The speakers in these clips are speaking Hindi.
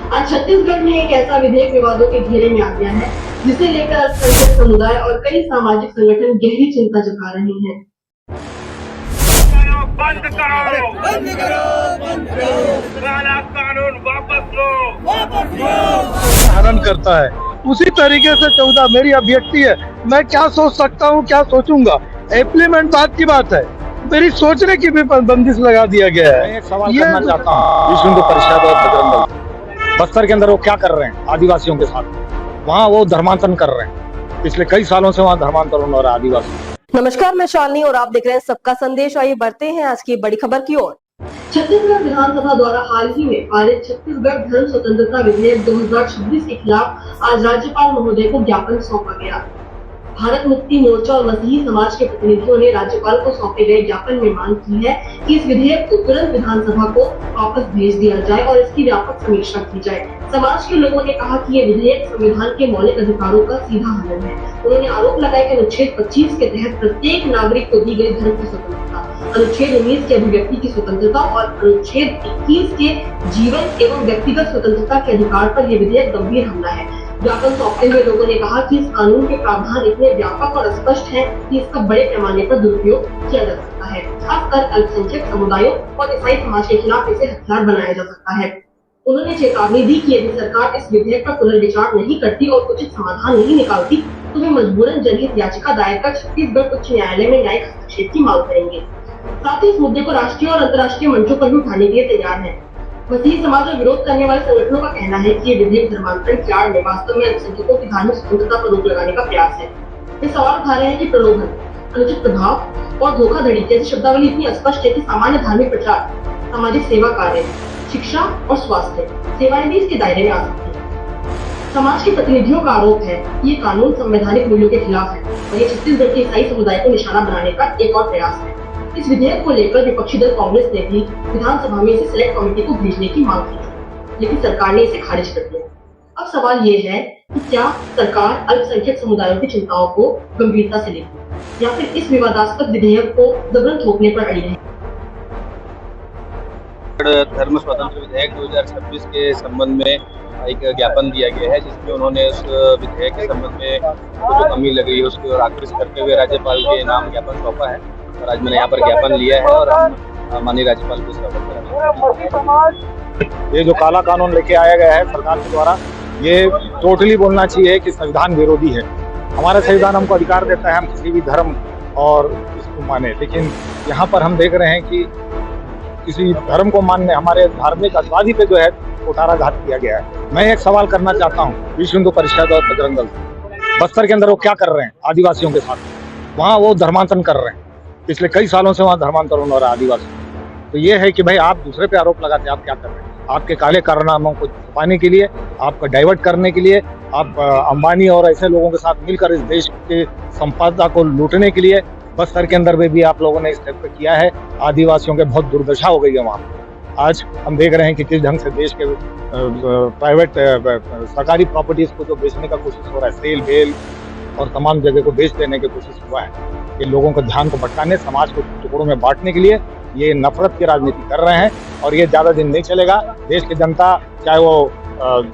आज छत्तीसगढ़ में एक ऐसा विधेयक विवादों के घेरे में आ गया है जिसे लेकर अल्पसंख्यक समुदाय और कई सामाजिक संगठन गहरी चिंता जता रहे हैं। बंद करो, बंद करो, बंद करो, काला कानून वापस लो। पालन करता है उसी तरीके से 14 मेरी अभिव्यक्ति है। मैं क्या सोच सकता हूँ, क्या सोचूंगा, इम्प्लीमेंट बात की बात है। मेरी सोचने की भी बंदिश लगा दिया गया है। एक सवाल करना चाहता हूँ, विश्व हिंदू परिषद और बजरंग दल बस्तर के अंदर वो क्या कर रहे हैं आदिवासियों के साथ? वहाँ वो धर्मांतरण कर रहे हैं। पिछले कई सालों से वहाँ धर्मांतरण हो रहा है आदिवासी। नमस्कार, मैं शालिनी और आप देख रहे हैं सबका संदेश। आइए बढ़ते हैं आज की बड़ी खबर की ओर। छत्तीसगढ़ विधानसभा द्वारा हाल ही में पारित छत्तीसगढ़ धर्म स्वतंत्रता विधेयक 2026 के खिलाफ आज राज्यपाल महोदय को ज्ञापन सौंपा गया। भारत मुक्ति मोर्चा और मसीही समाज के प्रतिनिधियों ने राज्यपाल को सौंपे गए ज्ञापन में मांग की है कि इस विधेयक को तुरंत विधानसभा को वापस भेज दिया जाए और इसकी व्यापक समीक्षा की जाए। समाज के लोगों ने कहा कि ये विधेयक संविधान के मौलिक अधिकारों का सीधा हनन है। उन्होंने आरोप लगाया कि अनुच्छेद 25 के तहत प्रत्येक नागरिक को दी गई धर्म की स्वतंत्रता, अनुच्छेद 19 के अभिव्यक्ति की स्वतंत्रता और अनुच्छेद 21 के जीवन एवं व्यक्तिगत स्वतंत्रता के अधिकार पर यह विधेयक गंभीर हमला है। ज्ञापन सौंपते हुए लोगों ने कहा कि इस कानून के प्रावधान इतने व्यापक और स्पष्ट हैं कि इसका बड़े पैमाने पर दुरुपयोग किया जा सकता है। खासकर अल्पसंख्यक समुदायों और ईसाई समाज के खिलाफ इसे हथियार बनाया जा सकता है। उन्होंने चेतावनी दी कि यदि सरकार इस विधेयक पर पुनर्विचार नहीं करती और उचित समाधान नहीं निकालती तो वे मजबूरन जनहित याचिका दायर कर छत्तीसगढ़ उच्च न्यायालय में न्यायिक हस्तक्षेप की मांग करेंगे। साथ ही इस मुद्दे को राष्ट्रीय और अंतर्राष्ट्रीय मंचों पर भी उठाने के लिए तैयार है। मसीही समाज और विरोध करने वाले संगठनों का कहना है कि ये विधेयक धर्मांतरण की आड़ में वास्तव में अल्पसंख्यकों की धार्मिक स्वतंत्रता पर रोक लगाने का प्रयास है। वे सवाल उठा रहे हैं कि प्रलोभन, अनुचित प्रभाव और धोखाधड़ी जैसी शब्दावली इतनी स्पष्ट है कि सामान्य धार्मिक प्रचार, सामाजिक सेवा कार्य, शिक्षा और स्वास्थ्य सेवाएं भी इसके दायरे में आ सकती है। समाज के प्रतिनिधियों का आरोप है कि ये कानून संवैधानिक मूल्यों के खिलाफ है और ये छत्तीसगढ़ के ईसाई समुदाय को निशाना बनाने का एक और प्रयास है। इस विधेयक को लेकर विपक्षी दल कांग्रेस ने भी विधानसभा में इसे सिलेक्ट कमेटी को भेजने की मांग की थी, लेकिन सरकार ने इसे खारिज कर दिया। अब सवाल ये है कि क्या सरकार अल्पसंख्यक समुदायों की चिंताओं को गंभीरता से लेगी या फिर इस विवादास्पद विधेयक को जबरन थोपने पर अड़ी रहेगी। धर्म स्वतंत्र विधेयक 2026 के संबंध में एक ज्ञापन दिया गया है, जिसमें उन्होंने उस विधेयक के संबंध में जो कमी लग रही है उसकी ओर आक्रोश करते हुए राज्यपाल के नाम ज्ञापन सौंपा है और आज मैंने यहाँ पर ज्ञापन लिया है और हम माननीय राज्यपाल को स्वागत करेंगे। ये जो काला कानून लेके आया गया है सरकार के द्वारा, ये टोटली बोलना चाहिए कि संविधान विरोधी है। हमारा संविधान हमको अधिकार देता है हम किसी भी धर्म और इसको माने, लेकिन यहाँ पर हम देख रहे हैं कि किसी धर्म को मानने हमारे धार्मिक आजादी पे जो है कुठाराघात किया गया है। मैं एक सवाल करना चाहता हूँ विश्व हिंदू परिषद और बजरंग दल बस्तर के अंदर वो क्या कर रहे हैं आदिवासियों के साथ? वहाँ वो धर्मांतरण कर रहे हैं। पिछले कई सालों से वहाँ धर्मांतरण हो रहा है आदिवासी। तो ये है कि भाई आप दूसरे पे आरोप लगाते हैं, आप क्या कर रहे हैं? आपके काले कारनामों को छुपाने के लिए, आपको डाइवर्ट करने के लिए, आप अंबानी और ऐसे लोगों के साथ मिलकर इस देश के संपदा को लूटने के लिए बस्तर के अंदर में भी आप लोगों ने इस टाइप किया है। आदिवासियों के बहुत दुर्दशा हो गई है वहाँ। आज हम देख रहे हैं कि किस ढंग से देश के प्राइवेट सरकारी प्रॉपर्टीज को जो बेचने का कोशिश हो रहा है, सेल बेल और तमाम जगह को बेच देने की कोशिश हुआ है। ये लोगों को ध्यान को भटकाने, समाज को टुकड़ों में बांटने के लिए ये नफरत की राजनीति कर रहे हैं और ये ज्यादा दिन नहीं चलेगा। देश की जनता, चाहे वो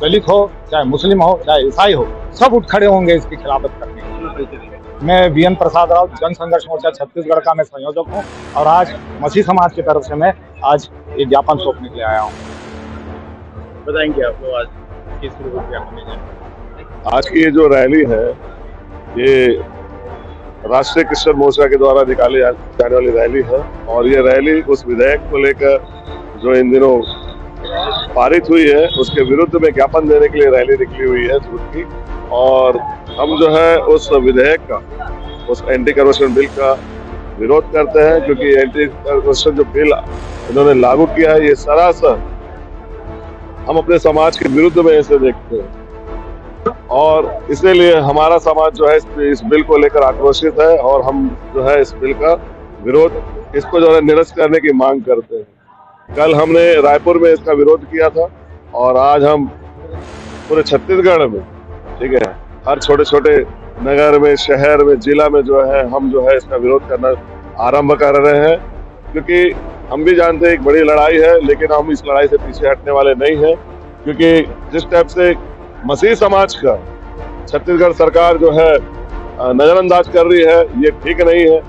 दलित हो, चाहे मुस्लिम हो, चाहे ईसाई हो, सब उठ खड़े होंगे इसकी खिलाफत करने के लिए। मैं वीएन प्रसाद राव, जन संघर्ष मोर्चा छत्तीसगढ़ का मैं संयोजक हूँ और आज मसीह समाज की तरफ से मैं आज ये ज्ञापन सौंपने के लिए आया हूँ। बताएंगे आप लोग आज किस ज्ञापन? आज की ये जो रैली है, ये राष्ट्रीय क्रिश्चियन मोर्चा के द्वारा निकाली जाने वाली रैली है और ये रैली उस विधेयक को लेकर जो इन दिनों पारित हुई है उसके विरुद्ध में ज्ञापन देने के लिए रैली निकली हुई है झूठ की। और हम जो है उस विधेयक का, उस एंटी करप्शन बिल का विरोध करते हैं, क्योंकि एंटी करप्शन जो बिल इन्होंने लागू किया है ये सरासर हम अपने समाज के विरुद्ध में ऐसे देखते हैं और इसीलिए हमारा समाज जो है इस बिल को लेकर आक्रोशित है और हम जो है इस बिल का विरोध, इसको जो है निरस्त करने की मांग करते हैं। कल हमने रायपुर में इसका विरोध किया था और आज हम पूरे छत्तीसगढ़ में, ठीक है, हर छोटे छोटे नगर में, शहर में, जिला में जो है हम जो है इसका विरोध करना आरंभ कर रहे हैं, क्योंकि हम भी जानते हैं एक बड़ी लड़ाई है, लेकिन हम इस लड़ाई से पीछे हटने वाले नहीं हैं। क्योंकि जिस टाइप से मसीह समाज का छत्तीसगढ़ सरकार जो है नजरअंदाज कर रही है, ये ठीक नहीं है।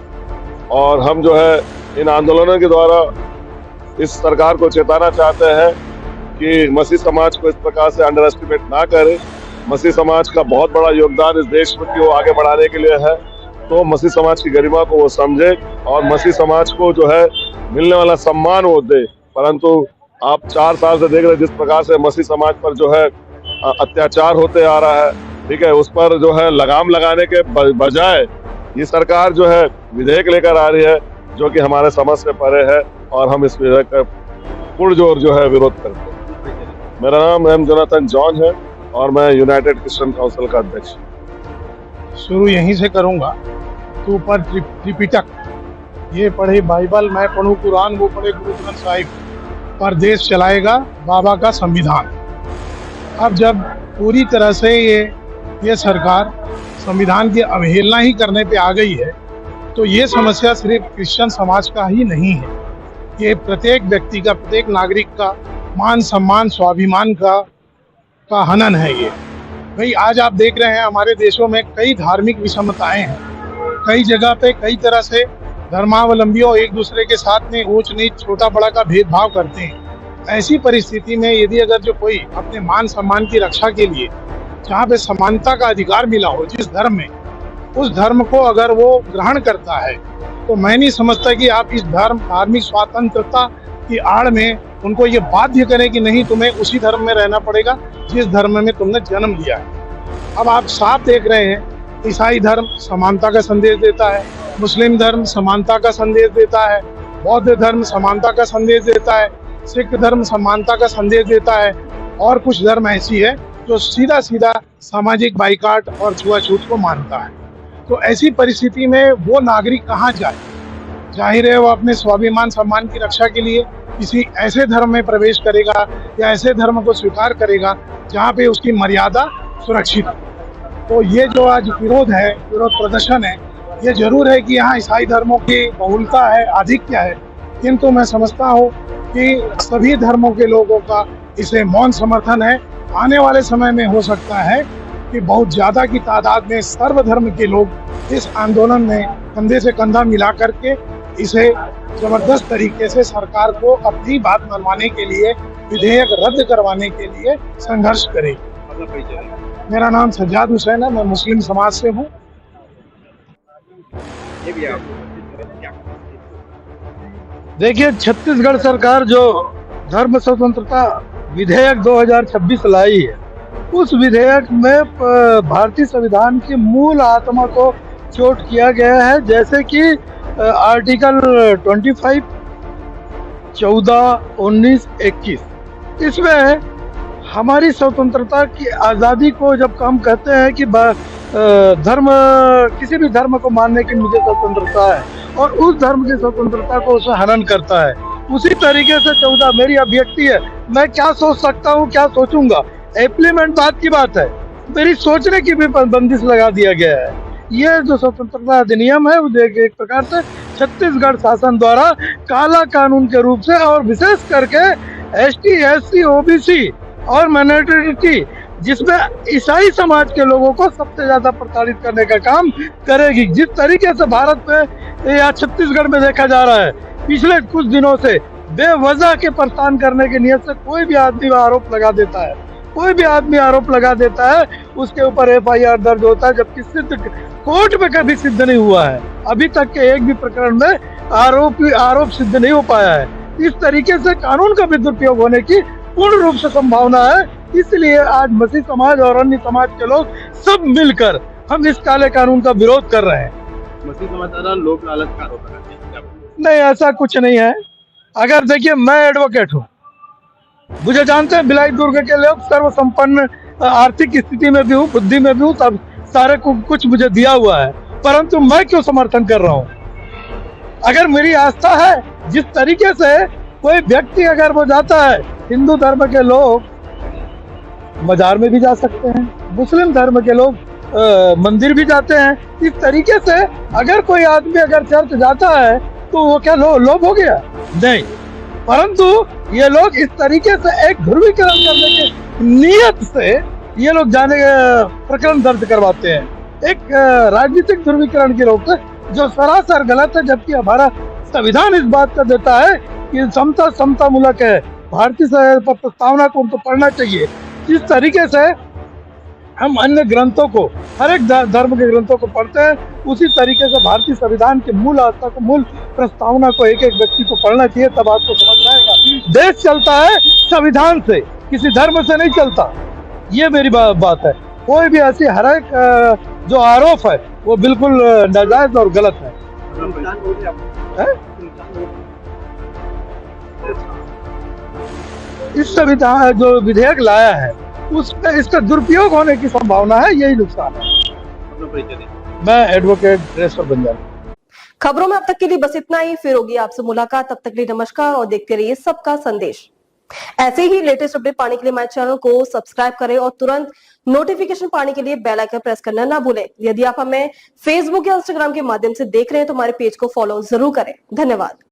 और हम जो है इन आंदोलनों के द्वारा इस सरकार को चेताना चाहते हैं कि मसीह समाज को इस प्रकार से अंडर एस्टिमेट ना करे। मसीह समाज का बहुत बड़ा योगदान इस देश में को आगे बढ़ाने के लिए है, तो मसीह समाज की गरिमा को वो समझे और मसीह समाज को जो है मिलने वाला सम्मान वो दे। परंतु आप 4 साल से देख रहे हैं जिस प्रकार से मसीह समाज पर जो है अत्याचार होते आ रहा है, ठीक है, उस पर जो है लगाम लगाने के बजाय ये सरकार जो है विधेयक लेकर आ रही है जो कि हमारे समझ से परे है, और हम इस विधेयक का पुरजोर जो है विरोध करते हैं। मेरा नाम एम जोनाथन जॉन है और मैं यूनाइटेड क्रिश्चियन काउंसिल का अध्यक्ष हूँ। शुरू यहीं से करूंगा। तो ऊपर त्रिपिटक, ये पढ़े बाइबल, मैं पढ़ूं कुरान, वो पढ़े गुरु ग्रंथ साहिब, पर देश चलाएगा बाबा का संविधान। अब जब पूरी तरह से ये सरकार संविधान की अवहेलना ही करने पे आ गई है, तो ये समस्या सिर्फ क्रिश्चियन समाज का ही नहीं है, ये प्रत्येक व्यक्ति का, प्रत्येक नागरिक का मान सम्मान, स्वाभिमान का हनन है। ये भाई आज आप देख रहे हैं हमारे देशों में कई धार्मिक विषमताएं हैं, कई जगह पे कई तरह से धर्मावलंबियों एक दूसरे के साथ में ऊंच नीच, छोटा बड़ा का भेदभाव करते हैं। ऐसी परिस्थिति में यदि अगर जो कोई अपने मान सम्मान की रक्षा के लिए जहाँ पे समानता का अधिकार मिला हो जिस धर्म में, उस धर्म को अगर वो ग्रहण करता है, तो मैं नहीं समझता कि आप इस धार्मिक स्वतंत्रता की आड़ में उनको ये बाध्य करें कि नहीं तुम्हें उसी धर्म में रहना पड़ेगा जिस धर्म में तुमने जन्म लिया है। अब आप साफ देख रहे हैं, ईसाई धर्म समानता का संदेश देता है, मुस्लिम धर्म समानता का संदेश देता है, बौद्ध धर्म समानता का संदेश देता है, सिख धर्म समानता का संदेश देता है, और कुछ धर्म ऐसी है जो सीधा सीधा सामाजिक बाइकाट और छुआछूत को मानता है। तो ऐसी परिस्थिति में वो नागरिक कहाँ जाए? जाहिर है वो अपने स्वाभिमान सम्मान की रक्षा के लिए किसी ऐसे धर्म में प्रवेश करेगा या ऐसे धर्म को स्वीकार करेगा जहाँ पे उसकी मर्यादा सुरक्षित हो। तो ये जो आज विरोध है, विरोध प्रदर्शन है, ये जरूर है कि यहाँ ईसाई धर्मों की बहुलता है, आधिक्य है, किंतु मैं समझता हूँ कि सभी धर्मों के लोगों का इसे मौन समर्थन है। आने वाले समय में हो सकता है कि बहुत ज्यादा की तादाद में सर्वधर्म के लोग इस आंदोलन में कंधे से कंधा मिला करके इसे जबरदस्त तरीके से सरकार को अपनी बात मनवाने के लिए, विधेयक रद्द करवाने के लिए संघर्ष करें। मेरा नाम सज्जाद हुसैन है, मैं मुस्लिम समाज से हूँ। देखिए, छत्तीसगढ़ सरकार जो धर्म स्वतंत्रता विधेयक 2026 लाई है, उस विधेयक में भारतीय संविधान की मूल आत्मा को चोट किया गया है, जैसे कि आर्टिकल 25, 14, 19, 21। इसमें हमारी स्वतंत्रता की आज़ादी को जब हम कहते हैं कि धर्म, किसी भी धर्म को मानने की मुझे स्वतंत्रता है, और उस धर्म की स्वतंत्रता को उसे हनन करता है, उसी तरीके से 14 मेरी अभिव्यक्ति है, मैं क्या सोच सकता हूँ, क्या सोचूंगा, एप्लीमेंट बात की बात है, मेरी सोचने की भी बंदिश लगा दिया गया है। ये जो स्वतंत्रता अधिनियम है वो एक प्रकार से छत्तीसगढ़ शासन द्वारा काला कानून के रूप से, और विशेष करके ST, SC, OBC और माइनॉरिटी, जिसमें ईसाई समाज के लोगों को सबसे ज्यादा प्रताड़ित करने का काम करेगी। जिस तरीके से भारत में या छत्तीसगढ़ में देखा जा रहा है, पिछले कुछ दिनों से बेवजह के परेशान करने की नियत से कोई भी आदमी आरोप लगा देता है, कोई भी आदमी आरोप लगा देता है, उसके ऊपर FIR दर्ज होता है, जबकि सिद्ध कोर्ट में कभी सिद्ध नहीं हुआ है। अभी तक के एक भी प्रकरण में आरोप सिद्ध नहीं हो पाया है। इस तरीके से कानून का भी दुरुपयोग होने की पूर्ण रूप से संभावना है। इसलिए आज मसीह समाज और अन्य समाज के लोग सब मिलकर हम इस काले कानून का विरोध कर रहे हैं। मसीह समाज द्वारा लोक लालच का आरोप लगाते हैं। नहीं, ऐसा कुछ नहीं है। अगर देखिए, मैं एडवोकेट हूँ, मुझे जानते हैं भिलाई दुर्ग के लोग सर्वसंपन्न आर्थिक स्थिति में भी हूँ, बुद्धि में भी हूँ, सब सारे कुछ मुझे दिया हुआ है, परंतु मैं क्यों समर्थन कर रहा हूँ? अगर मेरी आस्था है, जिस तरीके से कोई व्यक्ति अगर वो जाता है, हिंदू धर्म के लोग मजार में भी जा सकते हैं, मुस्लिम धर्म के लोग मंदिर भी जाते हैं। इस तरीके से अगर कोई आदमी अगर चर्च जाता है तो वो क्या लोभ हो गया? नहीं, परंतु ये लोग इस तरीके से एक ध्रुवीकरण करने की नीयत से ये लोग जाने प्रकरण दर्ज करवाते हैं, एक राजनीतिक ध्रुवीकरण के रूप में, जो सरासर गलत है। जबकि हमारा संविधान इस बात का देता है कि समता मूलक है, भारतीय प्रस्तावना को उनको पढ़ना चाहिए। इस तरीके से हम अन्य ग्रंथों को, हर एक धर्म के ग्रंथों को पढ़ते हैं, उसी तरीके से भारतीय संविधान के मूल आस्था को, मूल प्रस्तावना को एक एक व्यक्ति को पढ़ना चाहिए, तब आपको समझ में आएगा। देश चलता है संविधान से, किसी धर्म से नहीं चलता। ये मेरी बात है। कोई भी ऐसी हर एक जो आरोप है वो बिल्कुल नाजायज और गलत है। इस संविधान जो विधेयक लाया है उसमें इसका दुरुपयोग होने की संभावना है, यही नुकसान है। मैं एडवोकेट रेशर बंजारा। खबरों में अब तक के लिए बस इतना ही। फिर होगी आपसे मुलाकात, तब तक के लिए नमस्कार और देखते रहिए सबका संदेश। ऐसे ही लेटेस्ट अपडेट पाने के लिए हमारे चैनल को सब्सक्राइब करें और तुरंत नोटिफिकेशन पाने के लिए बेल आइकन प्रेस करना ना भूलें। यदि आप हमें फेसबुक या इंस्टाग्राम के माध्यम से देख रहे हैं तो हमारे पेज को फॉलो जरूर करें। धन्यवाद।